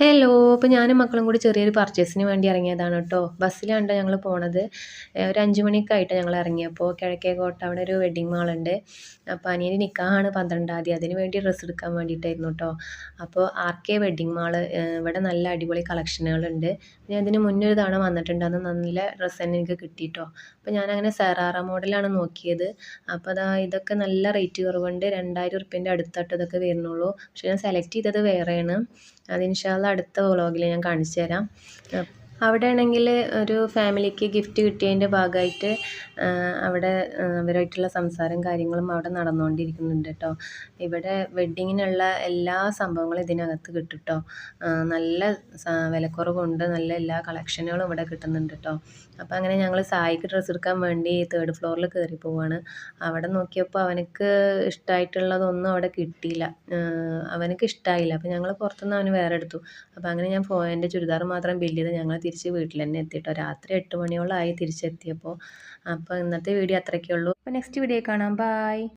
Hello! അപ്പോൾ ഞാനും മക്കളും കൂടി ചെറിയൊരു പർച്ചേസിന് വേണ്ടി ഇറങ്ങിയതാണ് കേട്ടോ. ബസ്സിലാണ് ഞങ്ങൾ പോണത്. ഒരു 5 മണിയൊക്കെ ആയിട്ടാണ് ഞങ്ങൾ ഇറങ്ങിയപ്പോൾ. കിഴക്കേക്കോട്ട അവിടെ ഒരു വെഡ്ഡിങ് മാളുണ്ട്. അപ്പോൾ അനിയന് നിക്കാഹാണ് 12-ാം തീയതി. അതിന് വേണ്ടി ഡ്രസ്സ് എടുക്കാൻ വേണ്ടിയിട്ടായിരുന്നു കേട്ടോ. അപ്പോൾ ആർ.കെ വെഡ്ഡിങ് മാള് ഇവിടെ നല്ല അടിപൊളി കളക്ഷനുകളുണ്ട്. ഞാൻ ഇതിന് മുന്നേ ഒരു തവണ വന്നിട്ടുണ്ട്. അന്ന് നല്ല ഡ്രസ്സ് തന്നെ എനിക്ക് കിട്ടി കേട്ടോ. അപ്പോൾ ഞാനങ്ങനെ സറാറ മോഡലാണ് നോക്കിയത്. അപ്പോൾ ഇതൊക്കെ നല്ല റേറ്റ് കുറവുണ്ട്. 2000 ഉറുപ്പ്യൻ്റെ അടുത്തായിട്ട് ഇതൊക്കെ വരുന്നുള്ളൂ. പക്ഷേ ഞാൻ സെലക്ട് ചെയ്തത് വേറെയാണ്. അത് ഇൻഷാ അള്ളാ അടുത്ത വ്ളോഗിൽ ഞാൻ കാണിച്ചു തരാം. അവിടെ ആണെങ്കിൽ ഒരു ഫാമിലിക്ക് ഗിഫ്റ്റ് കിട്ടിയതിൻ്റെ ഭാഗമായിട്ട് അവിടെ അവരായിട്ടുള്ള സംസാരം കാര്യങ്ങളും അവിടെ നടന്നുകൊണ്ടിരിക്കുന്നുണ്ട് കേട്ടോ. ഇവിടെ വെഡ്ഡിങ്ങിനുള്ള എല്ലാ സംഭവങ്ങളും ഇതിനകത്ത് കിട്ടും കേട്ടോ. നല്ല വിലക്കുറവുണ്ട്, നല്ല എല്ലാ കളക്ഷനുകളും ഇവിടെ കിട്ടുന്നുണ്ട് കേട്ടോ. അപ്പോൾ അങ്ങനെ ഞങ്ങൾ സായിക്ക് ഡ്രസ്സ് എടുക്കാൻ വേണ്ടി 3rd ഫ്ലോറിൽ കയറി പോവാണ്. അവിടെ നോക്കിയപ്പോൾ അവനക്ക് ഇഷ്ടമായിട്ടുള്ളതൊന്നും അവിടെ കിട്ടിയില്ല. അവനക്ക് ഇഷ്ടമായില്ല. അപ്പോൾ ഞങ്ങൾ പുറത്തുനിന്ന് അവന് വേറെ എടുത്തു. അപ്പോൾ അങ്ങനെ ഞാൻ എൻ്റെ ചുരിദാർ മാത്രം ബില്ല് ചെയ്ത് ഞങ്ങൾ തിരിച്ച് വീട്ടിൽ തന്നെ എത്തിയിട്ടോ. രാത്രി 8 മണിയോളമായി തിരിച്ചെത്തിയപ്പോൾ. അപ്പോൾ ഇന്നത്തെ വീഡിയോ അത്രയ്ക്കേ ഉള്ളൂ. അപ്പോൾ നെക്സ്റ്റ് വീഡിയോ കാണാം. ബായ്.